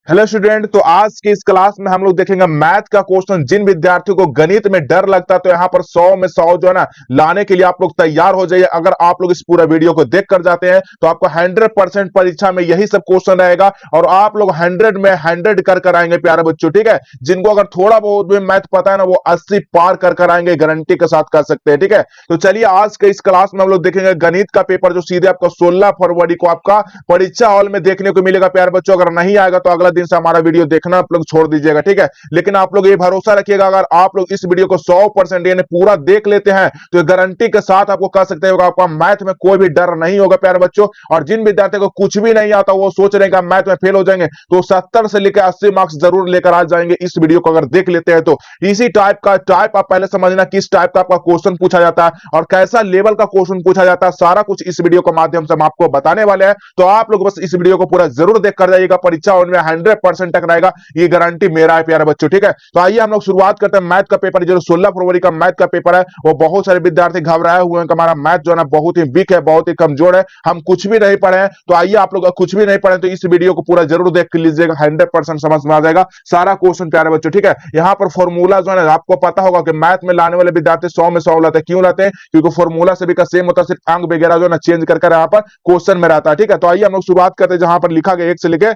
Hello student. तो आज की इस क्लास में हम लोग देखेंगे मैथ का क्वेश्चन। जिन विद्यार्थियों को गणित में डर लगता है तो यहाँ पर 100 में 100 जो है ना लाने के लिए आप लोग तैयार हो जाइए। अगर आप लोग इस पूरा वीडियो को देख कर जाते हैं तो आपको 100% परीक्षा में यही सब क्वेश्चन रहेगा और आप लोग 100 में 100 कर कर आएंगे प्यारे बच्चों। ठीक है, जिनको अगर थोड़ा बहुत भी मैथ पता है ना वो 80 पार कर कर आएंगे, गारंटी के साथ कर सकते हैं। ठीक है, तो चलिए आज के इस क्लास में हम लोग देखेंगे गणित का पेपर जो सीधे आपको 16 फरवरी को आपका परीक्षा हॉल में देखने को मिलेगा प्यारे बच्चों। अगर नहीं आएगा तो अगला दिन से हमारा वीडियो देखना आप लोग छोड़ दीजिएगा। ठीक है, लेकिन आप लोग ये भरोसा रखिएगा अगर आप लोग इस वीडियो को 100% यानी पूरा देख लेते हैं तो गारंटी के साथ आपको कह सकते हैं आपका मैथ में कोई भी डर नहीं होगा प्यारे बच्चों। और जिन विद्यार्थियों को कुछ भी नहीं आता वो सोच रहे हैं कि मैथ में फेल हो जाएंगे तो 70 से लेकर 80 मार्क्स जरूर लेकर आ जाएंगे इस वीडियो को अगर देख लेते हैं तो। इसी टाइप आप पहले समझना किस टाइप का आपका क्वेश्चन पूछा जाता है और कैसा लेवल का क्वेश्चन पूछा जाता है, सारा कुछ इस वीडियो के माध्यम से हम आपको बताने वाले हैं। तो आप लोग बस इस वीडियो को पूरा जरूर देख कर जाइएगा, परीक्षा उनमें 100% तक रहेगा, ये गारंटी मेरा है प्यारे बच्चों। ठीक है, तो आइए हम लोग शुरुआत करते हैं। मैथ का पेपर जो 16 फरवरी का मैथ का पेपर है वो बहुत सारे विद्यार्थी घबराए हुए हैं कि हमारा मैथ जो है ना बहुत ही वीक है, बहुत ही कमजोर है, हम कुछ भी नहीं पढ़े हैं। तो आइए आप लोग कुछ भी नहीं पढ़े तो इस वीडियो को पूरा जरूर देख लीजिएगा, 100% समझ में आ जाएगा सारा क्वेश्चन प्यारे बच्चों। ठीक है, यहाँ पर फॉर्मूला जो है आपको पता होगा कि मैथ में लाने वाले विद्यार्थी 100 में 100 लाते हैं। क्यों लाते हैं? क्योंकि फॉर्मूला से भी का सेम होता है, सिर्फ अंक वगैरह जो है ना चेंज कर यहाँ पर क्वेश्चन में रहता है। ठीक है, तो आइए हम लोग शुरुआत करते हैं जहां पर लिखा गया 1 से लेके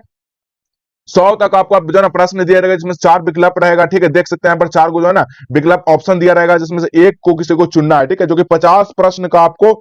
100 तक आपको जो है ना प्रश्न दिया रहेगा जिसमें 4 विकल्प रहेगा। ठीक है, देख सकते हैं यहाँ पर 4 को जो है ना विकल्प ऑप्शन दिया रहेगा जिसमें से एक को किसी को चुनना है। ठीक है, जो कि 50 प्रश्न का आपको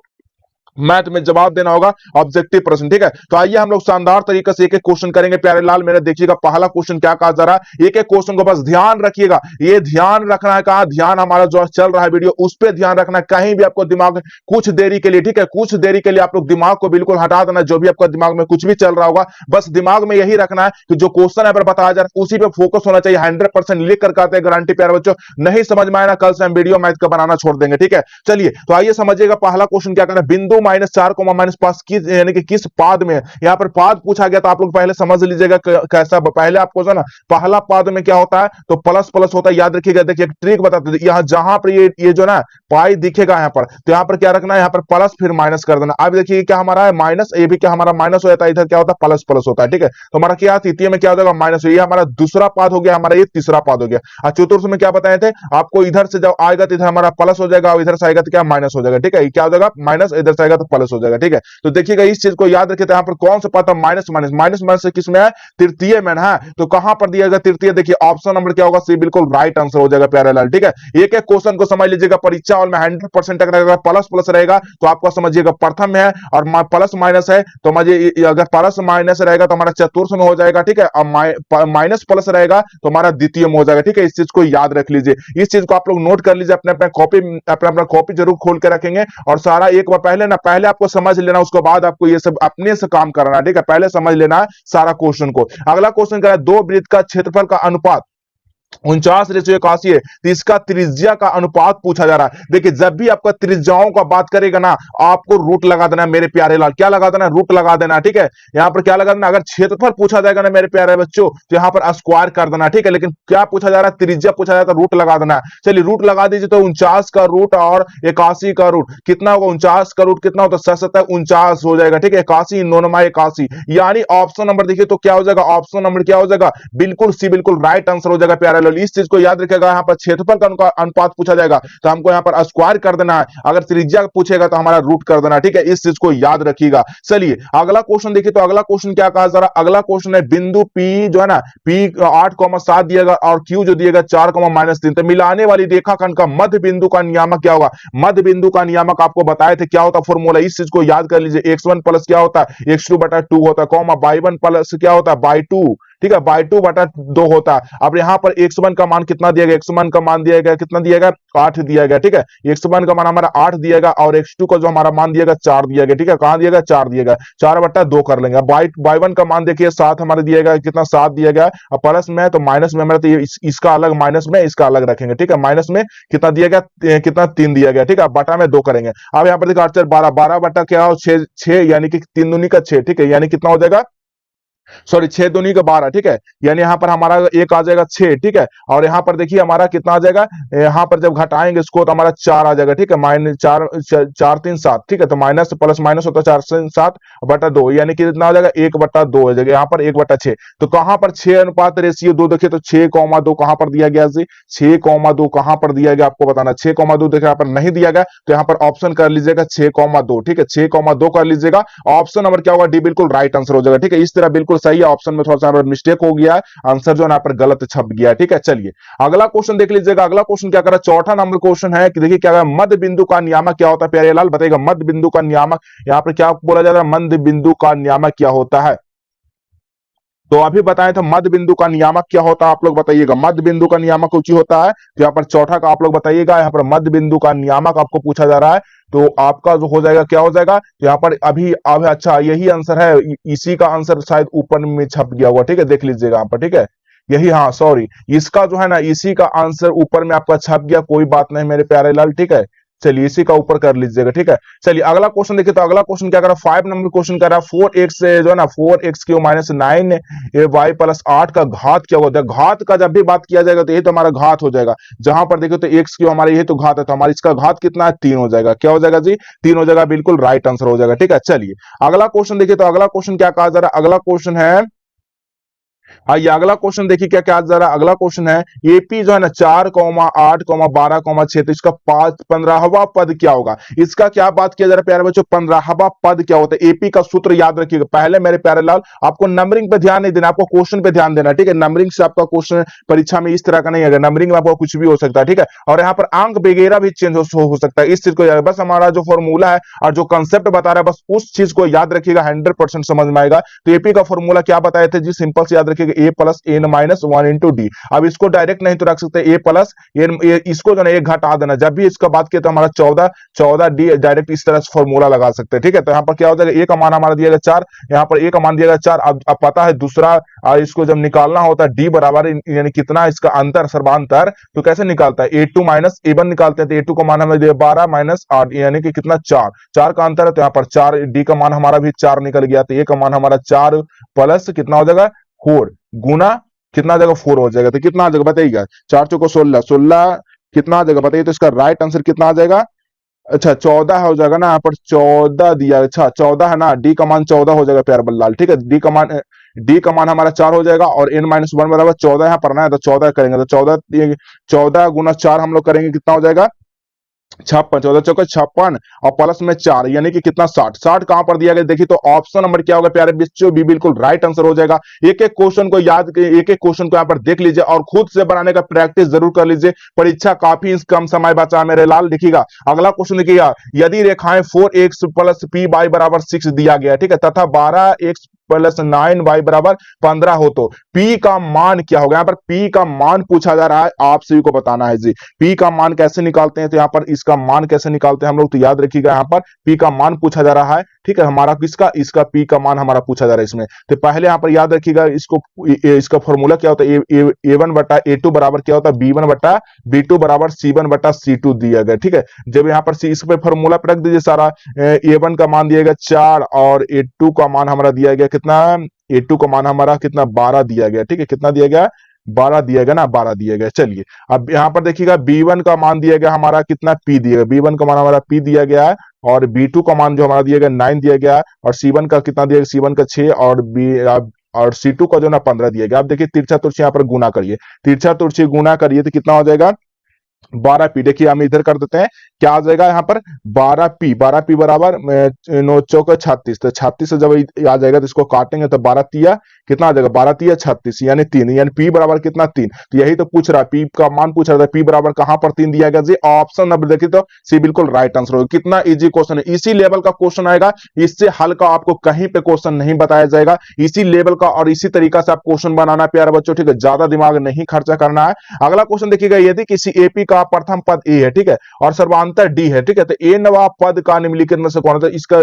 मैथ में जवाब देना होगा, ऑब्जेक्टिव प्रश्न। ठीक है, तो आइए हम लोग शानदार तरीके से एक एक क्वेश्चन करेंगे प्यारे लाल मेरे। देखिएगा पहला क्वेश्चन क्या कहा जा रहा है, एक एक क्वेश्चन को बस ध्यान रखिएगा, ये ध्यान रखना है, कहा ध्यान हमारा जो चल रहा है वीडियो उस पर ध्यान रखना है, कहीं भी आपको दिमाग कुछ देरी के लिए, ठीक है कुछ देरी के लिए आप लोग दिमाग को बिल्कुल हटा देना। जो भी आपका दिमाग में कुछ भी चल रहा होगा बस दिमाग में यही रखना है कि जो क्वेश्चन यहाँ पर बताया जा रहा है उसी पे फोकस होना चाहिए। 100% लिख करके आते हैं, गारंटी प्यारे बच्चों। नहीं समझ में आया ना कल से हम वीडियो मैथ का बनाना छोड़ देंगे। ठीक है, चलिए तो आइए समझिएगा पहला क्वेश्चन क्या करना है। बिंदु -4 पास किस यानी कि किस पाद में, यहाँ पर पाद पूछा गया तो आप लोग पहले समझ लीजिएगा कैसा। पहले आपको जो है ना पहला पाद में क्या होता है तो प्लस प्लस होता है, याद रखिएगा। देखिए एक ट्रिक बताते हैं, यहाँ जहां पर ये जो ना पाई दिखेगा यहाँ पर तो यहाँ पर क्या रखना है, यहाँ पर प्लस फिर माइनस कर देना। अब देखिए क्या हमारा है माइनस, ये भी क्या हमारा माइनस हो जाता है, इधर क्या होता है प्लस प्लस होता है। ठीक है, तो हमारा क्या तृतीय में क्या हो जाएगा माइनस, ये हमारा दूसरा पाद हो गया, हमारा ये तीसरा पाद हो गया। और चतुर्थ में क्या बताए थे आपको, इधर से जब आएगा तो इधर हमारा प्लस हो जाएगा और इधर से आएगा तो क्या माइनस हो जाएगा। ठीक है, क्या हो जाएगा माइनस, इधर से आएगा तो प्लस हो जाएगा। ठीक है, तो देखिएगा इस चीज को याद रखिए। तो यहाँ पर कौन सा पाता माइनस माइनस माइनस माइनस से किसमें है, तृतीय में है। तो कहां पर दिया गया तृतीय, देखिए ऑप्शन नंबर क्या होगा सी, बिल्कुल राइट आंसर हो जाएगा प्यारे लाल। ठीक है, एक एक क्वेश्चन को समझ लीजिएगा, परीक्षा हॉल में 100% तक रहेगा। प्लस प्लस रहेगा तो आपको समझिएगा प्रथम है और प्लस माइनस है तो अगर प्लस माइनस रहेगा तो हमारा चतुर्थ में हो जाएगा। ठीक है, और माइनस प्लस रहेगा तो हमारा द्वितीय में हो जाएगा। ठीक है, इस चीज को याद रख लीजिए, इस चीज को आप लोग नोट कर लीजिए, अपने अपने कॉपी अपना कॉपी जरूर खोल के रखेंगे और सारा एक बार पहले आपको समझ लेना, उसके बाद आपको ये सब अपने से काम करना है। ठीक है, पहले समझ लेना है सारा क्वेश्चन को। अगला क्वेश्चन क्या है, दो वृत्त का क्षेत्रफल का अनुपात 49:81 है, तो इसका त्रिज्या का अनुपात पूछा जा रहा है। देखिए जब भी आपका त्रिज्याओं का बात करेगा ना आपको रूट लगा देना है मेरे प्यारे लाल, क्या लगा देना, रूट लगा देना। ठीक है, यहां पर क्या लगा देना, अगर क्षेत्रफल पूछा जाएगा ना मेरे प्यारे बच्चों तो यहां पर स्क्वायर कर देना। ठीक है, लेकिन क्या पूछा जा रहा है, त्रिज्या पूछा जाता है, रूट लगा देना है। चलिए रूट लगा दीजिए, तो 49 का रूट और 81 का रूट कितना होगा, 49 का रूट कितना होता है 7 हो जाएगा। ठीक है, 81 9 81 यानी ऑप्शन नंबर देखिए तो क्या हो जाएगा, ऑप्शन नंबर क्या हो जाएगा, बिल्कुल सी, बिल्कुल राइट आंसर हो जाएगा प्यारे। इस चीज को याद रखिएगा, यहाँ पर क्षेत्रफल का अनुपात पूछा जाएगा तो हमको यहाँ पर स्क्वायर कर देना है, अगर त्रिज्या पूछेगा तो हमारा रूट कर देना। ठीक है, इस चीज को याद रखिएगा। चलिए अगला क्वेश्चन देखिए, तो अगला क्वेश्चन क्या कहा जा रहा है, अगला क्वेश्चन है बिंदु पी जो है ना पी 8,7 दिएगा और क्यू जो दिएगा 4,-3, तो मिलाने वाली रेखाखंड का मध्य बिंदु का नियामक क्या होगा। मध्य बिंदु का नियामक आपको बताए थे क्या होता फॉर्मूला, इस चीज को याद कर लीजिए। x1 प्लस क्या होता है x2/2 होता है, कॉमा y1 प्लस क्या होता है y2, ठीक है y2/2 होता है। अब यहाँ पर x1 का मान कितना दिया गया, x1 का मान दिया गया कितना दिया गया 8 दिया गया। ठीक है, x1 का मान हमारा 8 दिया गया और x2 का जो हमारा मान दिया गया 4 दिया गया। ठीक है, कहां दिया गया 4 दिया गया, 4/2 कर लेंगे। अब y1 का मान देखिए 7 हमारे दिया गया, कितना 7 दिया गया और प्लस में तो माइनस में हमारा, तो इसका अलग माइनस में इसका अलग रखेंगे। ठीक है, माइनस में कितना दिया गया, कितना 3 दिया गया। ठीक है, बटा में 2 करेंगे। अब यहाँ पर देखो 12 12 बटा क्या हो 6 यानी कि 3 दूनी का 6। ठीक है, यानी कितना हो जाएगा सॉरी 6 दूनी का 12, ठीक है। यानी यहाँ पर हमारा एक आ जाएगा 6, ठीक है। और यहाँ पर देखिए हमारा कितना आ जाएगा, यहाँ पर जब घटाएंगे इसको तो हमारा 4 आ जाएगा, ठीक है। माइनस 4, 4 3 7, ठीक है। तो माइनस प्लस माइनस होता है 4 से 7 बटा 2, यानी कि कितना आ जाएगा 1 बटा 2 हो जाएगा, यहाँ पर 1 बटा 6। तो कहां पर 6 अनुपात रेशियो 2 देखिए, तो 6,2 कहां पर दिया गया जी, 6,2 कहां पर दिया गया आपको बताना। 6,2 देखिए यहाँ पर नहीं दिया गया, तो यहाँ पर ऑप्शन कर लीजिएगा 6,2, ठीक है। 6,2 कर लीजिएगा, ऑप्शन नंबर क्या होगा, डी बिल्कुल राइट आंसर हो जाएगा, ठीक है। इस तरह बिल्कुल सही है, ऑप्शन में थोड़ा सा मिस्टेक हो गया, आंसर जो है यहाँ पर गलत छप गया, ठीक है। चलिए अगला क्वेश्चन देख लीजिएगा। अगला क्वेश्चन क्या कर रहा है, चौथा नंबर क्वेश्चन है कि देखिए क्या मध्य बिंदु का नियामक क्या होता है, प्यारे लाल बताइएगा। मध्य बिंदु का नियामक यहाँ पर क्या बोला जा रहा है, मध्य बिंदु का नियामक क्या होता है। तो अभी बताएं तो मध्य बिंदु का नियामक क्या होता है, आप लोग बताइएगा। मध्य बिंदु का नियामक ऊंची होता है, तो यहाँ पर चौथा का आप लोग बताइएगा। यहाँ पर मध्य बिंदु का नियामक आपको पूछा जा रहा है, तो आपका जो हो जाएगा क्या हो जाएगा, तो यहाँ पर अभी अब अच्छा यही आंसर है, इसी का आंसर शायद ऊपर में छप गया हुआ, ठीक है। देख लीजिएगा यहाँ पर, ठीक है। यही, हाँ सॉरी, इसका जो है ना, इसी का आंसर ऊपर में आपका छप गया, कोई बात नहीं मेरे प्यारे लाल, ठीक है। चलिए इसी का ऊपर कर लीजिएगा, ठीक है। चलिए अगला क्वेश्चन देखिए, तो अगला क्वेश्चन क्या कर रहा है, 5 नंबर क्वेश्चन कर रहा है, 4x से जो है ना 4x³ माइनस 9y प्लस 8 का घात क्या होता है। घात का जब भी बात किया जाएगा तो ये तो हमारा घात हो जाएगा, जहां पर देखो तो x³ हमारा ये तो घात है, तो हमारा इसका घात कितना है, 3 हो जाएगा। क्या हो जाएगा जी, 3 हो जाएगा, बिल्कुल राइट आंसर हो जाएगा, ठीक है। चलिए अगला क्वेश्चन देखिए, तो अगला क्वेश्चन क्या कहा जा रहा है, अगला क्वेश्चन है, आइए अगला क्वेश्चन देखिए क्या क्या जा रहा है। अगला क्वेश्चन है, एपी जो है ना 4,8,12,6, तो इसका 15वां पद क्या होगा। इसका क्या बात किया जा रहा है प्यारे बच्चों, 15वां पद क्या होता है। एपी का सूत्र याद रखिएगा। पहले मेरे प्यारे लाल आपको नंबरिंग पे ध्यान नहीं देना, आपको क्वेश्चन पे ध्यान देना, ठीक है। नंबरिंग से आपका क्वेश्चन परीक्षा में इस तरह का नहीं है, नंबरिंग में आपको कुछ भी हो सकता है, ठीक है। और यहाँ पर अंक वगैरह भी चेंज हो सकता है, इस चीज को बस हमारा जो फॉर्मूला है और जो कंसेप्ट बता रहा है बस उस चीज को याद रखिएगा, 100% समझ में आएगा। तो एपी का फॉर्मूला क्या बताए थे जी, सिंपल से याद रखिएगा, A plus N minus 1 into D. अब इसको डायरेक्ट नहीं तो रख सकते, ए प्लस एन, इसको जो है एक घटा देना, जब भी इसका बात किया तो हमारा 14 डी डायरेक्ट इस तरह से फॉर्मूला लगा सकते हैं, ठीक है। तो यहाँ पर क्या हो जाएगा, ए का मान हमारा दिया गया 4, यहाँ पर ए का मान दिया गया 4। अब पता है दूसरा, इसको जब निकालना होता है डी बराबर यानी कितना इसका अंतर, सर्वांतर, तो कैसे निकालता है, A2 माइनस A1 निकालते हैं। तो A2 का मान हमें दिया 12 माइनस 8 यानी कि कितना 4, 4 का अंतर है, तो यहाँ पर 4, डी का मान हमारा भी 4 निकल गया। तो ए का मान हमारा 4 प्लस कितना हो जाएगा 4 गुना कितना आ जाएगा 4 हो जाएगा। तो कितना आ जाएगा बताइएगा, 4 चौको 16, 16 कितना आ जाएगा बताइए। तो इसका राइट आंसर कितना आ जाएगा, अच्छा 14 हो जाएगा ना, यहाँ पर 14 दिया, अच्छा 14 है ना, डी का मान 14 हो जाएगा प्यार बल्लाल, ठीक है। डी का मान हमारा 4 हो जाएगा और n माइनस 1 बराबर 14 यहाँ पर ना है, तो 14 करेंगे, तो 14 गुना 4 हम लोग करेंगे, कितना हो जाएगा 56, 14 चौके 56 और प्लस में 4 यानी कि कितना 60। 60 कहां पर दिया गया देखिए, तो ऑप्शन नंबर क्या होगा प्यारे बच्चों, बी बिल्कुल राइट आंसर हो जाएगा। एक एक क्वेश्चन को याद, एक एक क्वेश्चन को यहाँ पर देख लीजिए और खुद से बनाने का प्रैक्टिस जरूर कर लीजिए, परीक्षा काफी कम समय बचा मेरे लाल। देखिएगा अगला क्वेश्चन देखिएगा, यदि रेखाएं 4x प्लस पी वाई बराबर 6 दिया गया, ठीक है, तथा 12x प्लस 9y बराबर 15 हो, तो p का मान क्या होगा। यहाँ पर p का मान पूछा जा रहा है, आप सभी को बताना है जी। p का मान कैसे निकालते हैं, तो यहाँ पर इसका मान कैसे निकालते हैं हम लोग, तो याद रखिएगा यहाँ पर p का मान पूछा जा रहा है, ठीक है। हमारा किसका, इसका p का मान हमारा पूछा जा रहा है इसमें। तो पहले यहाँ पर याद रखिएगा इसको, इसका फॉर्मूला क्या होता है, a1 बटा a2 बराबर क्या होता है, b1 बटा b2 बराबर c1 बटा c2 दिया गया, ठीक है। जब यहाँ पर इस पे फॉर्मूला पे रख दीजिए सारा, a1 का मान दिया गया 4 और a2 का मान हमारा दिया गया कितना, A2 का मान हमारा कितना 12 दिया गया, ठीक है। कितना दिया गया 12 दिया गया ना, 12 दिया गया। चलिए अब यहाँ पर देखिएगा B1 का मान दिया गया हमारा कितना, P दिया गया, B1 का मान हमारा P दिया गया है और B2 का मान जो हमारा दिया गया 9 दिया गया और C1 का कितना दिया गया, C1 का 6 और C2 का जो ना 15 दिया गया। अब देखिए तिरछा तुर्छी यहाँ पर गुना करिए, तिरछा तुर्छी गुना करिए तो कितना हो जाएगा 12p। देखिए हम इधर कर देते हैं, क्या आ जाएगा यहाँ पर 12p, 12p बराबर 9 चौके 36, तो 36 से जब आ जाएगा तो इसको काटेंगे तो 12 तिया कितना आ जाएगा, 12 तिया 36 यानी 3, यानी p बराबर कितना 3। तो यही तो पूछ रहा है, p का मान पूछ रहा था, p बराबर कहां पर 3 दिया गया जी, ऑप्शन नंबर देखिए तो सी बिल्कुल राइट आंसर होगा। कितना इजी क्वेश्चन है, इसी लेवल का क्वेश्चन आएगा, इससे हल्का आपको कहीं पे क्वेश्चन नहीं बताया जाएगा, इसी लेवल का और इसी तरीका से आप क्वेश्चन बनाना प्यारे बच्चों, ठीक है। ज्यादा दिमाग नहीं खर्चा करना है। अगला क्वेश्चन देखिएगा, यदि किसी एपी का प्रथम पद ए है, ठीक है, और सर्वांतर डी है, ठीक है, तो ए नवा पद का निम्नलिखित में से कौन है? इसका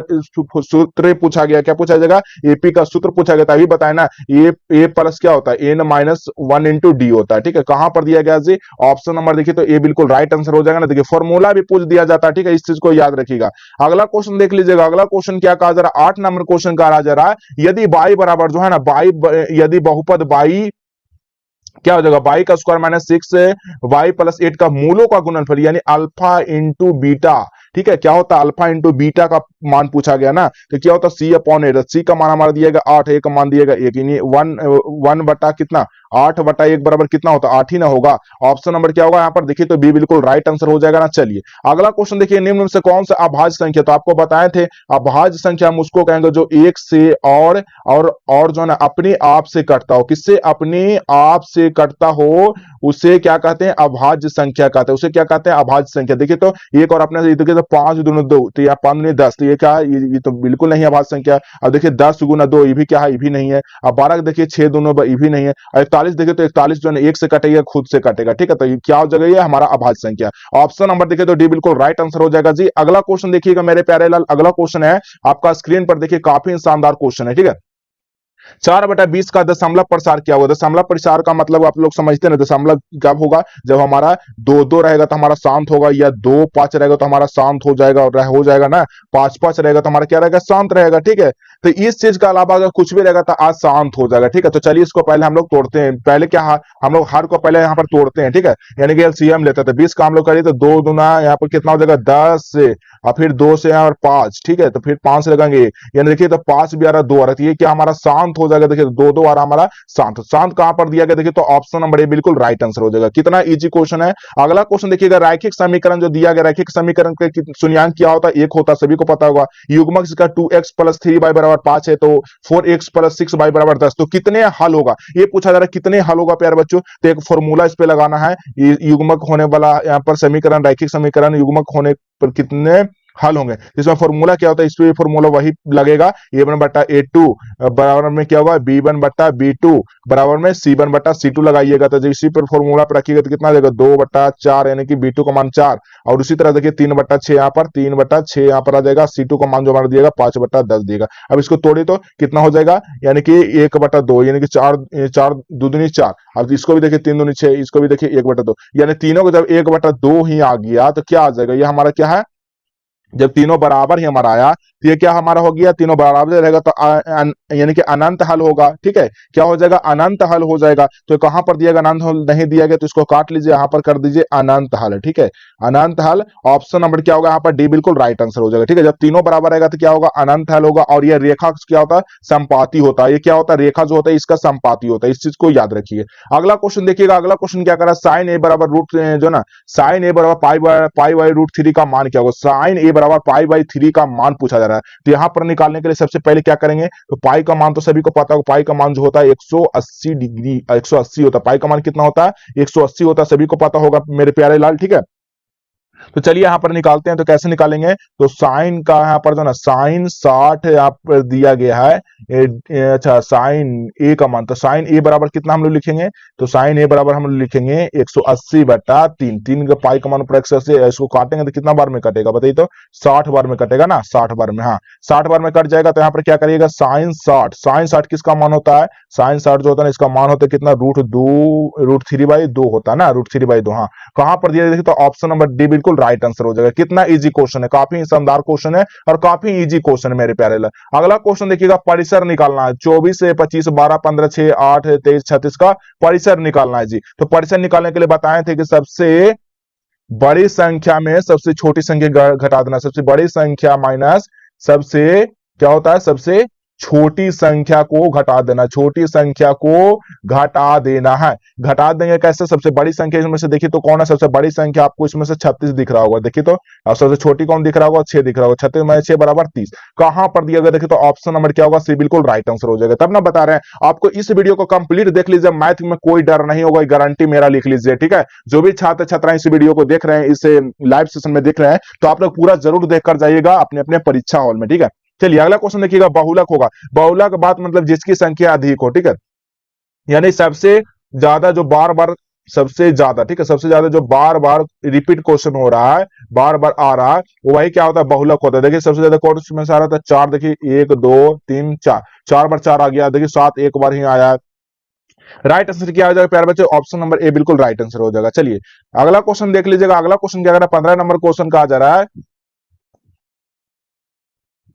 सूत्र पूछा गया, क्या पूछा जाएगा? एपी का सूत्र पूछा गया, तभी बताया ना, ए प्लस क्या होता है? N minus one into D होता है, ठीक है। कहां पर दिया गया जी? ऑप्शन नंबर देखिए तो ए बिल्कुल राइट आंसर हो जाएगा ना। देखिए फॉर्मूला भी पूछ दिया जाता है, ठीक है, इस चीज को याद रखिएगा। अगला क्वेश्चन देख लीजिएगा, अगला क्वेश्चन क्या कहा जा रहा है? 8 नंबर क्वेश्चन कहा जा रहा है, यदि बाई बराबर जो है ना, बाई यदि बहुपद बाई क्या हो जाएगा? बाई का स्क्वायर माइनस 6 वाई प्लस 8 का मूलों का गुणनफल यानी अल्फा इंटू बीटा, ठीक है, क्या होता है? अल्फा इंटू बीटा का मान पूछा गया ना, तो क्या होता है? सी अपॉन एट। सी का मान हमारा दिएगा 8, ए का मान दिएगा 1, यानी 1 बटा कितना? 8 बटा 1 बराबर कितना होता है? 8 ही ना होगा। ऑप्शन नंबर क्या होगा यहाँ पर? देखिए तो बी बिल्कुल राइट आंसर हो जाएगा ना। चलिए अगला क्वेश्चन देखिए, निम्न में से कौन सा अभाज्य संख्या, तो आपको बताए थे अभाज्य संख्या हम उसको कहेंगे जो एक से और जो है ना अपने आप से कटता हो। किससे? अपने आप से कटता हो, उसे क्या कहते हैं? अभाज्य संख्या कहते हैं। उसे क्या कहते हैं? अभाज्य संख्या। देखिए तो एक और अपने से देखिए तो 5 दूनी 2, तो या 5 दूनी 10, तो ये क्या है? ये तो बिल्कुल नहीं है अभाज्य संख्या। अब देखिए 10 गुना 2, ये भी क्या है? ये भी नहीं है। अब 12 देखिए 6 दोनों, ये भी नहीं है। और 41 देखिए तो 41 जो है 1 से कटेगा, खुद से कटेगा, ठीक है, तो ये क्या हो जाएगा? ये हमारा अभाज्य संख्या। ऑप्शन नंबर देखिए तो डी बिल्कुल राइट आंसर हो जाएगा जी। अगला क्वेश्चन देखिएगा मेरे प्यारे लाल, अगला क्वेश्चन है आपका स्क्रीन पर देखिए, काफी शानदार क्वेश्चन है, ठीक है। 4/20 का दशमलव प्रसार क्या होगा? दशमलव प्रसार का मतलब आप लोग समझते हैं, दशमलव कब होगा? जब हमारा 2-2 रहेगा तो हमारा शांत होगा, या 2-5 रहेगा तो हमारा शांत हो जाएगा, और हो जाएगा ना 5-5 रहेगा तो हमारा क्या रहेगा? शांत रहेगा, ठीक है। तो इस चीज का अलावा अगर कुछ भी रहेगा तो आज शांत हो जाएगा, ठीक है। तो चलिए इसको पहले हम लोग तोड़ते हैं। पहले क्या हम लोग हर को पहले यहाँ पर तोड़ते हैं, ठीक है, यानी कि एलसीएम लेते थे। 20 का हम लोग करिए तो 2 दूना यहाँ पर कितना हो जाएगा? 10 से, और फिर 2 से यहाँ पर 5, ठीक है, तो फिर 5 से लगाएंगे, यानी देखिए तो 5 भी आ रहा, 2 आ रहा, तो ये क्या हमारा शांत हो जाएगा? देखिए 2-2 आ रहा हमारा शांत। शांत कहां पर दिया गया? देखिए तो ऑप्शन नंबर ए बिल्कुल राइट आंसर हो जाएगा। कितना इजी क्वेश्चन है। अगला क्वेश्चन देखिएगा, रैखिक समीकरण जो दिया गया, रैखिक समीकरण के शून्यांक क्या होता है? 1 होता है, सभी को पता होगा। युग्मक इसका 2x प्लस 3y बराबर 5 है, तो 4x प्लस 6y बराबर 10, तो कितने हल होगा? ये पूछा जा रहा है कितने हल होगा प्यारे बच्चों। तो एक फॉर्मूला इस पे लगाना है, युग्मक होने वाला यहाँ पर समीकरण, रैखिक समीकरण युग्मक होने पर कितने हल होंगे। इसमें फॉर्मूला क्या होता है? इसमें फॉर्मूला वही लगेगा, a1 बटा a2 बराबर में क्या होगा? b1 बटा b2 बराबर में c1 बटा c2 लगाइएगा, तो जब इसी पर फॉर्मूला पर रखिएगा तो कितना देगा? 2/4, यानी कि b2 का मान 4, और उसी तरह देखिए 3/6 यहाँ पर, 3/6 यहाँ पर आ जाएगा, c2 का मान जो हमारा दिएगा 5/10 दिएगा। अब इसको तोड़िए तो कितना हो जाएगा? यानी कि 1/2, यानी कि 4 दूनी 4। अब इसको भी देखिए 3 दूनी 6, इसको भी देखिए 1/2, यानी तीनों को जब 1/2 ही आ गया तो क्या आ जाएगा? ये हमारा क्या है? जब तीनों बराबर ही हमारा आया तो ये क्या हमारा हो गया? तीनों बराबर रहेगा तो यानी कि अनंत हल होगा, ठीक है। क्या हो जाएगा? अनंत हल हो जाएगा। तो कहां पर दिया गया? अनंत हल नहीं दिया गया तो इसको काट लीजिए, यहां पर कर दीजिए अनंत हल, ठीक है, अनंत हल। ऑप्शन नंबर क्या होगा यहाँ पर? डी बिल्कुल राइट आंसर हो जाएगा, ठीक है। जब तीनों बराबर रहेगा तो क्या होगा? अनंत हल होगा। और ये रेखा क्या होता है? संपाती होता है। ये क्या होता है? रेखा जो होता है इसका संपाती होता है, इस चीज को याद रखिए। अगला क्वेश्चन देखिएगा, अगला क्वेश्चन क्या कर रहा है? साइन ए बराबर रूट जो ना, साइन ए बराबर पाई बाई रूट 3 का मान क्या होगा? साइन ए बराबर पाई बाई 3 का मान पूछा जा रहा है। तो यहां पर निकालने के लिए सबसे पहले क्या करेंगे? तो पाई का मान तो सभी को पता होगा, पाई का मान जो होता है 180 डिग्री, 180 होता है। पाई का मान कितना होता है? 180 होता है, सभी को पता होगा मेरे प्यारे लाल, ठीक है। तो चलिए यहां पर निकालते हैं, तो कैसे निकालेंगे? तो साइन का यहाँ पर जो ना साइन 60 यहाँ पर दिया गया है, अच्छा साइन ए का मान, तो साइन ए बराबर कितना हम लोग लिखेंगे? तो साइन ए बराबर हम लोग लिखेंगे 180/3, 3 का पाई का मान पर 180, इसको काटेंगे तो कितना बार में कटेगा बताइए? तो 60 बार में कटेगा ना, 60 बार में, हाँ 60 बार में कट जाएगा। तो यहाँ पर क्या करिएगा? साइन 60, साइन 60 किसका मान होता है? साइन 60 जो होता है ना, इसका मान होता है कितना? √3/2 होता है ना, √3/2। हाँ कहां पर दिया? देखिए तो ऑप्शन नंबर डी बिल्कुल राइट आंसर हो जाएगा। कितना इजी क्वेश्चन है, काफी शानदार क्वेश्चन है और काफी इजी क्वेश्चन है मेरे प्यारे। अगला क्वेश्चन देखिएगा, परिसर निकालना है। 24 से 25, 12, 15, 6, 8, 23, 36 का परिसर निकालना है जी। तो परिसर निकालने के लिए बताए थे कि सबसे बड़ी संख्या में सबसे छोटी संख्या घटा देना, सबसे बड़ी संख्या माइनस सबसे क्या होता है? सबसे छोटी संख्या को घटा देना, छोटी संख्या को घटा देना है। घटा देंगे कैसे? सबसे बड़ी संख्या इसमें से देखिए तो कौन है सबसे बड़ी संख्या? आपको इसमें से 36 दिख रहा होगा, देखिए तो। अब सबसे छोटी कौन दिख रहा होगा? 6 दिख रहा होगा। 36 में 6 बराबर 30। कहां पर दिया गया? देखिए तो ऑप्शन नंबर क्या होगा? सी बिल्कुल राइट आंसर हो जाएगा। तब ना बता रहे हैं आपको, इस वीडियो को कंप्लीट देख लीजिए, मैथ में कोई डर नहीं होगा, गारंटी मेरा लिख लीजिए, ठीक है। जो भी छात्र छात्राएं इस वीडियो को देख रहे हैं, इस लाइव सेशन में देख रहे हैं, तो आप लोग पूरा जरूर देखकर जाइएगा अपने अपने परीक्षा हॉल में, ठीक है। चलिए अगला क्वेश्चन देखिएगा, बहुलक होगा। बहुलक बात मतलब जिसकी संख्या अधिक हो, ठीक है, यानी सबसे ज्यादा जो बार बार सबसे ज्यादा, ठीक है, सबसे ज्यादा जो बार बार रिपीट क्वेश्चन हो रहा है, बार बार आ रहा है, वो वही क्या होता है, बहुलक होता है। देखिए सबसे ज्यादा कौन में से आ रहा था, चार, देखिए 1 2 3 4, 4 बार 4 आ गया, देखिए 7 एक बार ही आया है। राइट आंसर क्या हो जाएगा प्यारे बच्चों, ऑप्शन नंबर ए बिल्कुल राइट आंसर हो जाएगा। चलिए अगला क्वेश्चन देख लीजिएगा, अगला क्वेश्चन क्या कर रहा है, 15 नंबर क्वेश्चन कहा जा रहा है।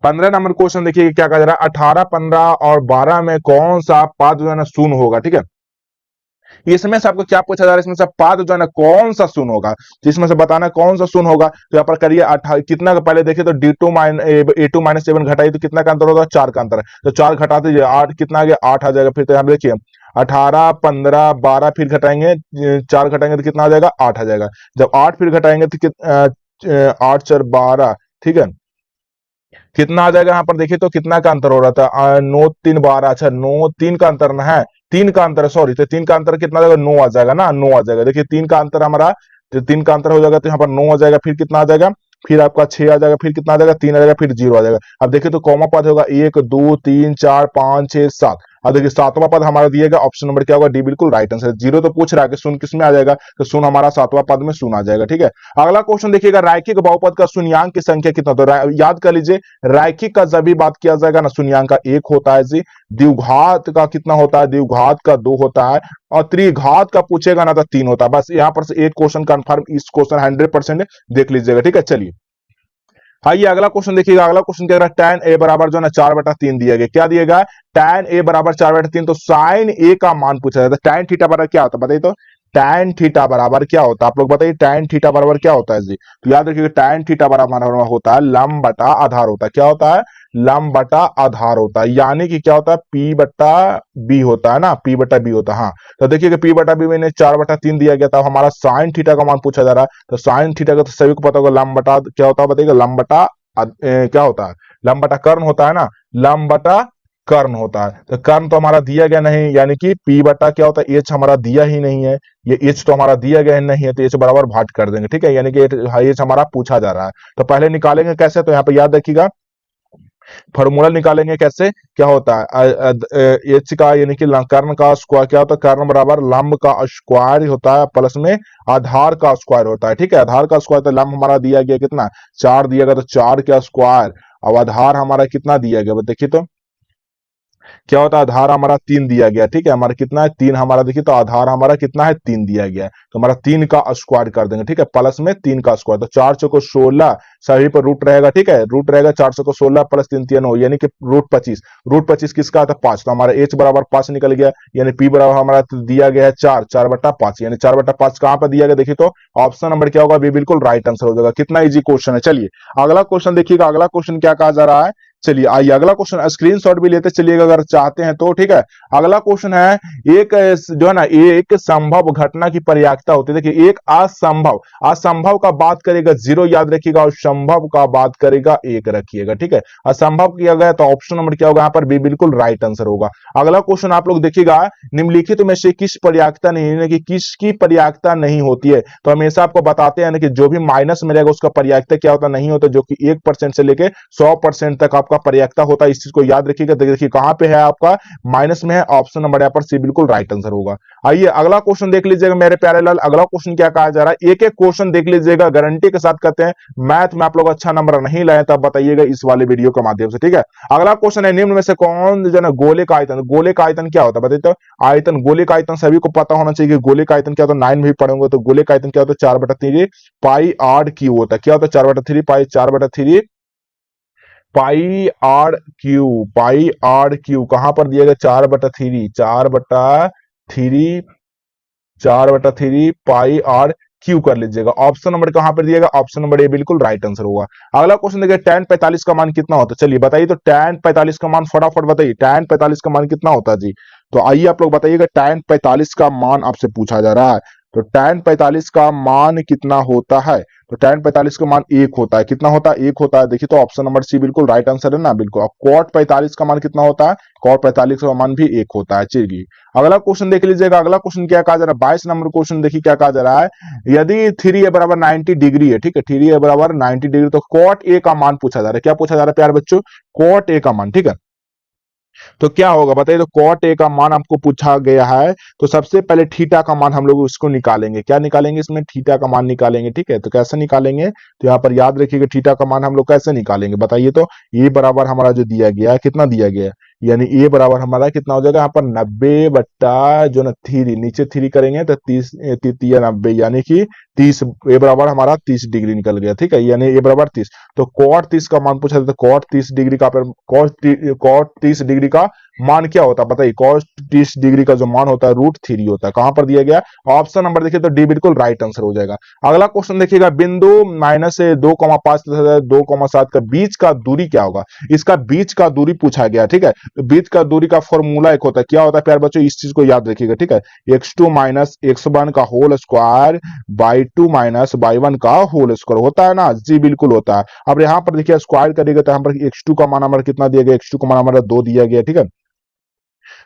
15 नंबर क्वेश्चन देखिए क्या कहा जा रहा है, 18 15 और 12 में कौन सा पद जो है ना शून्य होगा, ठीक है। इसमें से आपको क्या पूछा जा रहा है, इसमें से पद जो है ना कौन सा शून्य होगा, तो इसमें से बताना कौन सा शून्य होगा। तो यहाँ पर करिए कितना का, पहले देखिए तो A2 - 7 घटाइए तो कितना का अंतर होगा, 4 का अंतर है, तो 4 घटा दीजिए, 8 कितना आ गया, 8 आ जाएगा। फिर तो यहाँ पे देखिए 18 15 12 फिर घटाएंगे, 4 घटाएंगे तो कितना आ जाएगा, 8 आ जाएगा। जब 8 फिर घटाएंगे तो 8 4 12, ठीक है, कितना आ जाएगा। यहाँ पर देखिए तो कितना का अंतर हो रहा था, 9 3 12, अच्छा 9 3 का अंतर ना है, 3 का अंतर है, सॉरी, तो 3 का अंतर कितना आ जाएगा, 9 आ जाएगा ना, 9 आ जाएगा। देखिए 3 का अंतर हमारा, तो 3 का अंतर हो जाएगा, तो यहाँ पर 9 आ जाएगा, फिर कितना आ जाएगा, फिर आपका 6 आ जाएगा, फिर कितना आ जाएगा, 3 आ जाएगा, फिर 0 आ जाएगा। अब देखिए तो कॉमा पद होगा 1 2 3 4 5 6 7। अब देखिए सातवां पद हमारा दिएगा, ऑप्शन नंबर क्या होगा, डी बिल्कुल राइट आंसर। 0 तो पूछ रहा है कि शून्य किस में आ जाएगा, तो शून्य हमारा सातवां पद में शून्य आ जाएगा, ठीक है। अगला क्वेश्चन देखिएगा, रैखिक बहुपद का शून्यांक की संख्या कितना, तो याद कर लीजिए, रैखिक का जब भी बात किया जाएगा ना, शून्यांक का 1 होता है जी, द्विघात का कितना होता है, द्विघात का 2 होता है, और त्रिघात का पूछेगा ना तो 3 होता है। बस यहाँ पर से एक क्वेश्चन कंफर्म, इस क्वेश्चन 100% देख लीजिएगा, ठीक है। चलिए आइए अगला क्वेश्चन देखिएगा, अगला क्वेश्चन क्या tan a बराबर जो है ना 4/3 दिया गया, क्या दिया गया, tan a बराबर 4/3, तो sin a का मान पूछा जाता है। tan थीटा बराबर क्या होता है बताइए तो, tan थीटा बराबर क्या होता है, आप लोग बताइए tan थीटा बराबर क्या होता है जी। तो याद रखिएगा tan थीटा बराबर होता है लंब बटा आधार होता है, क्या होता है, लंब बटा आधार होता है, यानी कि क्या होता है, p बटा b होता है ना, p बटा b होता है। हाँ, तो देखिए p बटा b में 4/3 दिया गया था, हमारा साइन थीटा का मान पूछा जा रहा है, तो साइन थीटा का तो सभी को पता होगा, लंब बटा क्या होता है बताइएगा, लंब बटा क्या होता है, लंब बटा कर्ण होता है ना, लंब बटा कर्ण होता है। तो कर्ण तो हमारा दिया गया नहीं, यानी कि p बटा क्या होता है, h हमारा दिया ही नहीं है, ये h तो हमारा दिया गया नहीं है, तो h बराबर भाट कर देंगे, ठीक है, यानी कि h हमारा पूछा जा रहा है। तो पहले निकालेंगे कैसे, तो यहाँ पे याद रखिएगा, फॉर्मूला निकालेंगे कैसे, क्या होता है, एच का यानी कि कर्ण का स्क्वायर क्या होता है, कर्ण बराबर लंब का स्क्वायर होता है, प्लस में आधार का स्क्वायर होता है, ठीक है। आधार का स्क्वायर, तो लंब हमारा दिया गया कितना, 4 दिया गया, तो 4 का स्क्वायर, अब आधार हमारा कितना दिया गया देखिए तो, क्या होता है, आधार हमारा 3 दिया गया, ठीक है, हमारा कितना है 3, हमारा देखिए तो आधार हमारा कितना है 3 दिया गया है, तो हमारा 3 का स्क्वायर कर देंगे, ठीक है, प्लस में 3 का स्क्वायर, तो 4 चौको 16, सभी पर रूट रहेगा, ठीक है, रूट रहेगा, 4 चौको 16 प्लस 3 3 9, यानी कि रूट 25, रूट 25 किसका आता है 5, तो हमारा h बराबर 5 निकल गया, यानी p बराबर हमारा दिया गया है 4, 4/5, यानी 4/5 कहां पर दिया गया देखिए तो, ऑप्शन नंबर क्या होगा, बी बिल्कुल राइट आंसर हो जाएगा। कितना इजी क्वेश्चन है। चलिए अगला क्वेश्चन देखिएगा, अगला क्वेश्चन क्या कहा जा रहा है, चलिए आइए अगला क्वेश्चन स्क्रीनशॉट भी लेते चलिएगा अगर चाहते हैं तो, ठीक है। अगला क्वेश्चन है, एक जो है ना, एक संभव घटना की पर्यायता होती है, देखिए एक असंभव, असंभव का बात करेगा 0 याद रखिएगा, और संभव का बात करेगा 1 रखिएगा, ठीक है। असंभव किया गया तो ऑप्शन नंबर क्या होगा, यहाँ पर बी बिल्कुल राइट आंसर होगा। अगला क्वेश्चन आप लोग देखिएगा, निम्नलिखित में से किस पर्यायता नहीं है कि किसकी पर्यायता नहीं होती है, तो हमेशा आपको बताते हैं ना कि जो भी माइनस में रहेगा उसका पर्यायता क्या होता नहीं होता, जो कि 1% से लेके 100% तक आपका पर्यायता होता है, इस चीज को याद रखिएगा। देखिए कहां पे है आपका, माइनस में है, ऑप्शन नंबर यहाँ पर सी बिल्कुल राइट आंसर होगा। आइए अगला क्वेश्चन देख लीजिएगा मेरे प्यारे लाल, अगला क्वेश्चन क्या कहा जा रहा है, एक एक क्वेश्चन देख लीजिएगा, गारंटी के साथ कहते हैं मैथ में आप लोग अच्छा नंबर नहीं लाए तब बताइएगा इस वाले वीडियो के माध्यम से, ठीक है। अगला क्वेश्चन है, निम्न में से कौन जो है गोले का आयतन, गोले का आयतन क्या होता है बताइए तो, आयतन, गोले का आयतन सभी को पता होना चाहिए कि गोले का आयतन क्या होता है, 9 भी पढ़ेंगे तो गोले का आयतन क्या होता है, 4/3 पाई आर क्यू होता है, क्या होता है 4/3 pi, 4/3 pi R cube, pi R cube कहां पर दिया गया, 4/3, 4/3, 4/3 पाई आर क्यू कर लीजिएगा। ऑप्शन नंबर कहां पर दिएगा, ऑप्शन नंबर ए बिल्कुल राइट आंसर होगा। अगला क्वेश्चन देखिए, tan 45 का मान कितना होता है, चलिए बताइए तो, tan 45 का मान फटाफट बताइए, tan 45 का मान कितना होता है जी। तो आइए आप लोग बताइएगा, tan 45 का मान आपसे पूछा जा रहा है, तो tan 45 का मान कितना होता है, तो tan 45 का मान 1 होता है, कितना होता है 1 होता है, देखिए तो ऑप्शन नंबर सी बिल्कुल राइट आंसर है ना, बिल्कुल। अब cot 45 का मान कितना होता है, cot 45 का मान भी 1 होता है। चलिए अगला क्वेश्चन देख लीजिएगा, अगला क्वेश्चन क्या कहा जा रहा है, 22 नंबर क्वेश्चन देखिए क्या कहा जा रहा है, यदि 3a बराबर 90 डिग्री है, ठीक है, 3a बराबर 90 डिग्री, तो cot a का मान पूछा जा रहा है, क्या पूछा जा रहा है प्यारे बच्चों, cot a का मान, ठीक है। तो क्या होगा बताइए। तो कॉट ए का मान आपको पूछा गया है, तो सबसे पहले थीटा का मान हम लोग उसको निकालेंगे। क्या निकालेंगे? इसमें थीटा का मान निकालेंगे। ठीक है, तो कैसे निकालेंगे? तो यहाँ पर याद रखिएगा थीटा का मान हम लोग कैसे निकालेंगे बताइए। तो ये बराबर हमारा जो दिया गया है, कितना दिया गया है, यानी ए बराबर हमारा कितना हो जाएगा यहाँ पर 90 बट्टा जो ना थ्री, नीचे थ्री करेंगे तो 30 तीतिया 90, यानी कि 30। ए बराबर हमारा 30 डिग्री निकल गया। ठीक है, यानी ए बराबर 30। तो कॉट 30 का मान पूछा था, तो कॉट 30 डिग्री का कॉट 30 डिग्री का मान क्या होता है बताइए। कॉस 30 डिग्री का जो मान होता है √3 होता है। कहां पर दिया गया? ऑप्शन नंबर देखिए तो डी बिल्कुल राइट आंसर हो जाएगा। अगला क्वेश्चन देखिएगा, बिंदु -2,5 तथा 2,7 का बीच का दूरी क्या होगा? इसका बीच का दूरी पूछा गया। ठीक है, तो बीच का दूरी का फॉर्मूला एक होता है, क्या होता है प्यारे बच्चों, इस चीज को याद रखिएगा। ठीक है, x2 - x1 का होल स्क्वायर बाई 2 - बाई 1 का होल स्क्वायर होता है ना जी, बिल्कुल होता है। अब यहाँ पर देखिए स्क्वायर करेगा तो यहाँ पर x2 का मान हमारा कितना दिया गया, x2 का मान हमारा 2 दिया गया। ठीक है,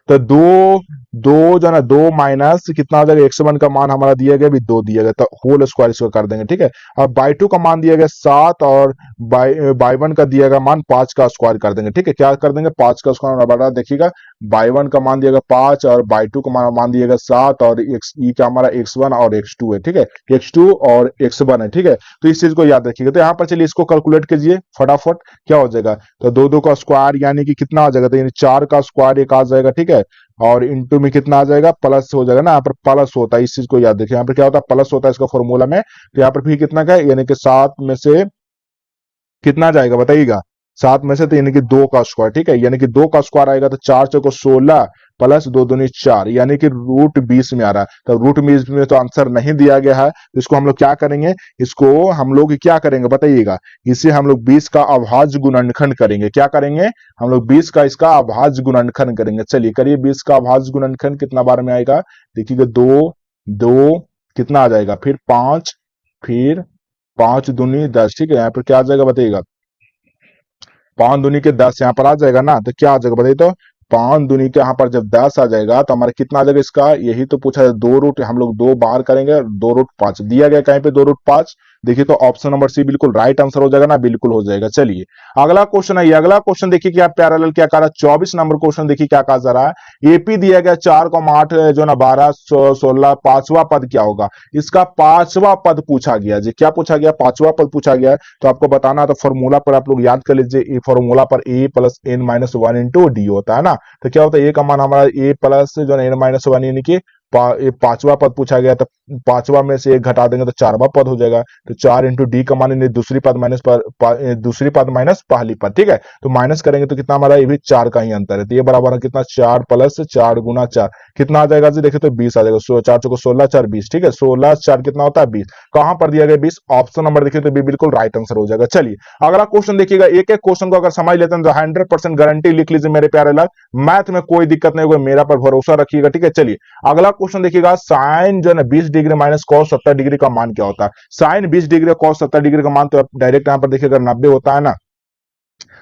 तो दो दो जो है ना, 2 माइनस कितना हो जाएगा, x1 का मान हमारा दिया गया भी 2 दिया गया, तो होल स्क्वायर इसको कर देंगे। ठीक है, अब बाई 2 का मान दिया गया 7 और बाई 1 का दिया गया मान 5 का स्क्वायर कर देंगे। ठीक है, क्या कर देंगे, 5 का स्क्वायर बड़ा देखिएगा, बाई 1 का मान दिया गया 5 और बाई 2 का मान दिया गया 7 और एक्स ई का हमारा x1 और x2 है। ठीक है, x2 और x1 है। ठीक है, तो इस चीज को याद रखिएगा। तो यहाँ पर चलिए इसको कैलकुलेट कीजिए फटाफट, क्या हो जाएगा। तो 2 का स्क्वायर यानी कि कितना आ जाएगा, तो यानी 4 का स्क्वायर एक आ जाएगा। ठीक है, और इंटू में कितना आ जाएगा, प्लस हो जाएगा ना, यहाँ पर प्लस होता है, इस चीज को याद रखिए। यहाँ पर क्या होता है, प्लस होता है इसका फॉर्मूला में। तो यहाँ पर भी कितना का है, यानी कि 7 में से कितना जाएगा बताइएगा, 7 में से तो यानी कि 2 का स्क्वायर। ठीक है, यानी कि 2 का स्क्वायर आएगा तो 4 चौको 16 प्लस 2 दूनी 4, यानी कि √20 में आ रहा है। तो √20 में तो आंसर नहीं दिया गया है, तो इसको हम लोग क्या करेंगे, इसको हम लोग क्या करेंगे बताइएगा, इसे हम लोग 20 का अभाज्य गुणनखंड करेंगे। क्या करेंगे हम लोग, 20 का इसका अभाज्य गुणनखंड करेंगे। चलिए करिए, 20 का अभाज्य गुणनखंड कितना बार में आएगा, देखिएगा 2 2 कितना आ जाएगा, फिर 5, फिर 5 दूनी 10। ठीक है, यहाँ पर क्या आ जाएगा बताइएगा, 5 दूनी के 10 यहाँ पर आ जाएगा ना, तो क्या आ जाएगा बताइए। तो 5 दूनी के यहाँ पर जब 10 आ जाएगा तो हमारा कितना आ जाएगा, इसका यही तो पूछा है, 2 रूट हम लोग 2 बाहर करेंगे, 2√5 दिया गया कहीं पे 2√5। देखिए तो ऑप्शन नंबर सी बिल्कुल राइट आंसर हो जाएगा ना, बिल्कुल हो जाएगा। चलिए अगला क्वेश्चन है, अगला क्वेश्चन देखिए क्या पैरेलल क्या कह रहा है, 24 नंबर क्वेश्चन देखिए क्या कहा जा रहा है। एपी दिया गया 4,8 जो ना 12 16 पांचवा पद क्या होगा, इसका पांचवा पद पूछा गया जी। क्या पूछा गया, पांचवा पद पूछा गया। तो आपको बताना, तो फॉर्मूला पर आप लोग याद कर लीजिए, फॉर्मूला पर a + n - 1 इंटू डी होता है ना। तो क्या होता है, ए का मान हमारा a प्लस जो n - 1 यानी कि पांचवा पद पूछा गया, तो पांचवा में से एक घटा देंगे तो चारवा पद हो जाएगा। तो 4 इंटू डी का मान यानी दूसरी पद दूसरी पद माइनस पहली पद। ठीक है, तो माइनस करेंगे तो कितना हमारा, ये भी 4 का ही अंतर है। तो ये बराबर है कितना, 4 + 4 × 4 कितना आ जाएगा जी, देखिए तो 20 आ जाएगा। 4 चौको 16 4 20। ठीक है, 16 4 कितना होता है 20। कहां पर दिया गया 20, ऑप्शन नंबर देखिए तो बी बिल्कुल राइट आंसर हो जाएगा। चलिए अगला क्वेश्चन देखिएगा, एक एक क्वेश्चन को अगर समझ लेते हैं तो 100% गारंटी लिख लीजिए मेरे प्यारे लाल, मैथ में कोई दिक्कत नहीं होगा, मेरा पर भरोसा रखिएगा। ठीक है, चलिए अगला क्वेश्चन देखिएगा, साइन जो है ना 20 डिग्री माइनस कॉस 70 डिग्री का मान क्या होता है। साइन 20 डिग्री कॉस 70 डिग्री का मान तो डायरेक्ट यहां पर देखिएगा 90 होता है ना,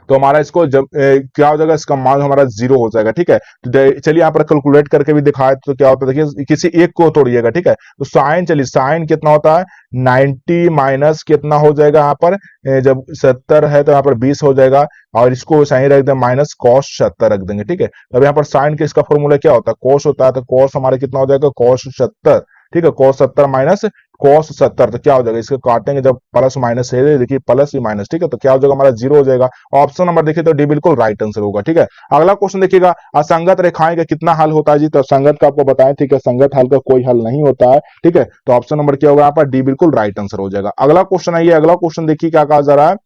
तो हमारा इसको जब क्या हो जाएगा, इसका मान हमारा 0 हो जाएगा। ठीक है, तो चलिए यहाँ पर कैलकुलेट करके भी दिखाए तो क्या होता है, देखिए किसी एक को तोड़िएगा। ठीक है, तो साइन, चलिए साइन कितना होता है, 90 माइनस कितना हो जाएगा यहाँ पर, जब 70 है तो यहाँ पर 20 हो जाएगा, और इसको सही रख दें माइनस कॉस 70 रख देंगे। ठीक है, अब यहाँ पर साइन के इसका फॉर्मूला क्या होता है, कॉस होता है, तो कॉस हमारे कितना हो जाएगा, कॉस 70। ठीक है, cos 70 माइनस cos 70, तो क्या हो जाएगा, इसको काटेंगे जब प्लस माइनस है, देखिए प्लस ही माइनस। ठीक है, तो क्या हो जाएगा हमारा 0 हो जाएगा। ऑप्शन नंबर देखिए तो डी बिल्कुल राइट आंसर होगा। ठीक है, अगला क्वेश्चन देखिएगा, असंगत रेखाएं का कितना हल होता है जी, तो संगत का आपको बताएं। ठीक है, संगत हल का कोई हल नहीं होता है। ठीक है, तो ऑप्शन नंबर क्या होगा यहाँ पर, डी बिल्कुल राइट आंसर हो जाएगा। अगला क्वेश्चन है, ये अगला क्वेश्चन देखिए क्या कहा जा रहा है।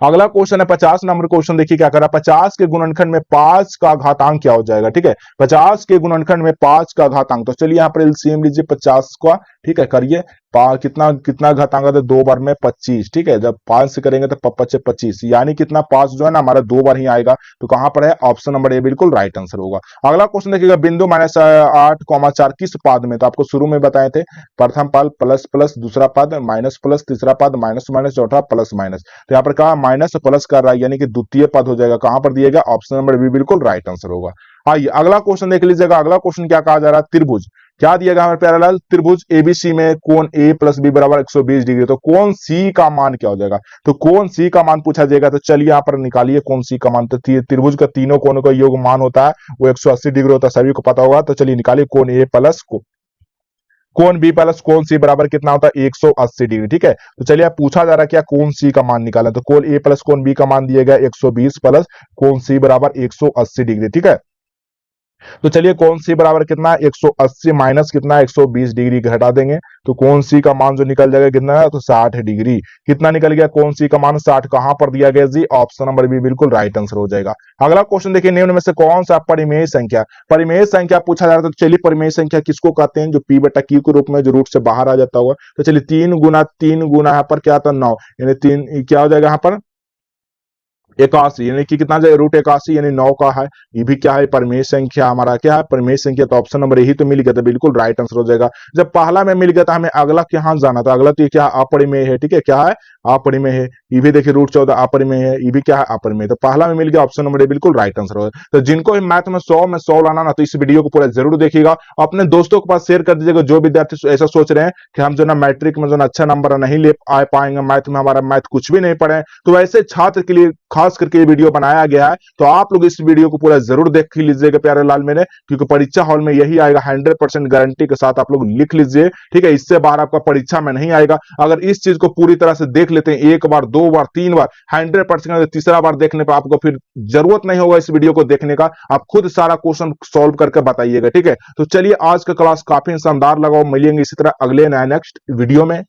अगला क्वेश्चन है 50 नंबर क्वेश्चन, देखिए क्या करा, 50 के गुणनखंड में 5 का घातांक क्या हो जाएगा। ठीक है, 50 के गुणनखंड में 5 का घातांक, तो चलिए यहाँ पर एलसीएम लीजिए 50 का। ठीक है, करिए, कितना कितना घातांक आता है, 2 बार में 25। ठीक है, जब 5 से करेंगे तो 5 25, यानी कितना 5 जो है ना हमारा 2 बार ही आएगा। तो कहां पर है, ऑप्शन नंबर ए बिल्कुल राइट आंसर होगा। अगला क्वेश्चन देखिएगा, बिंदु -8,4 किस पद में, तो आपको शुरू में बताए थे, प्रथम पद प्लस प्लस, दूसरा पद माइनस प्लस, तीसरा पद माइनस माइनस, चौथा प्लस माइनस। तो यहाँ पर कहा माइनस प्लस कर रहा है, यानी कि द्वितीय पद हो जाएगा। कहां पर दिएगा, ऑप्शन नंबर बी बिल्कुल राइट आंसर होगा। आइए अगला क्वेश्चन देख लीजिएगा, अगला क्वेश्चन क्या कहा जा रहा है, त्रिभुज क्या दिया गया हमारे प्यारे लाल, त्रिभुज एबीसी में कोण ए प्लस बी बराबर 120 डिग्री, तो कोण सी का मान क्या हो जाएगा, तो कोण सी का मान पूछा जाएगा। तो चलिए यहाँ पर निकालिए कोण सी का मान। तो त्रिभुज का तीनों कोणों का योग मान होता है वो 180 डिग्री होता है, सभी को पता होगा। तो चलिए निकालिए कोण ए प्लस कोण बी प्लस कोण सी बराबर कितना होता है 180 डिग्री। ठीक है, तो चलिए आप पूछा जा रहा है क्या, कोण सी का मान निकालें। तो कोण ए प्लस कोण बी का मान दिया गया 120 प्लस कोण सी बराबर 180 डिग्री। ठीक है, तो चलिए कोण सी बराबर कितना है 180 माइनस कितना 120 डिग्री घटा देंगे, तो कोण सी का मान जो निकल जाएगा कितना है, तो 60 डिग्री। कितना निकल गया कोण सी का मान 60, कहां पर दिया गया जी, ऑप्शन नंबर बी बिल्कुल राइट आंसर हो जाएगा। अगला क्वेश्चन देखिए, निम्न में से कौन सा परिमेय संख्या, परिमेय संख्या पूछा जा रहा है। तो चलिए परिमेय संख्या किसको कहते हैं, जो पी बटा क्यू के रूप में जो रूट से बाहर आ जाता होगा। तो चलिए 3 गुना यहाँ पर क्या आता है 9, यानी 3 क्या हो जाएगा यहाँ पर 81, यानी कि कितना जाए रूट 81 यानी 9 का है। ये भी क्या है परिमेय संख्या, हमारा क्या है परिमेय संख्या। तो ऑप्शन नंबर यही तो मिल गया, तो बिल्कुल राइट आंसर हो जाएगा। जब पहला में मिल गया तो हमें अगला यहाँ जाना था, अगला तो ये क्या अपरिमेय है। ठीक है, क्या है अपरिमेय है। ये भी देखिए रूट 14 अपरिमेय है, ये भी क्या है अपरिमेय। तो पहला में मिल गया, ऑप्शन नंबर ए बिल्कुल राइट आंसर होगा। तो जिनको भी मैथ में 100 लाना ना, तो इस वीडियो को पूरा जरूर देखिएगा, अपने दोस्तों के पास शेयर कर दीजिएगा। जो विद्यार्थी ऐसा सोच रहे हैं कि हम जो ना मैट्रिक में जो ना अच्छा नंबर नहीं ले आ पाएंगे, मैथ में हमारा मैथ कुछ भी नहीं पढ़े, तो वैसे छात्र के लिए खास करके ये वीडियो बनाया गया है। तो आप लोग इस वीडियो को पूरा जरूर देख लीजिएगा प्यारे लाल मेरे, क्योंकि परीक्षा हॉल में यही आएगा 100% गारंटी के साथ। आप लोग लिख लीजिए, ठीक है, इससे बाहर आपका परीक्षा में नहीं आएगा। अगर इस चीज को पूरी तरह से देख लेते हैं, एक बार, दो बार, तीन बार, 100%, तीसरा बार देखने पर आपको फिर जरूरत नहीं होगा इस वीडियो को देखने का, आप खुद सारा क्वेश्चन सॉल्व करके बताइएगा। ठीक है, तो चलिए आज का क्लास काफी शानदार लगा, मिलेंगे इसी तरह अगले नए नेक्स्ट वीडियो में।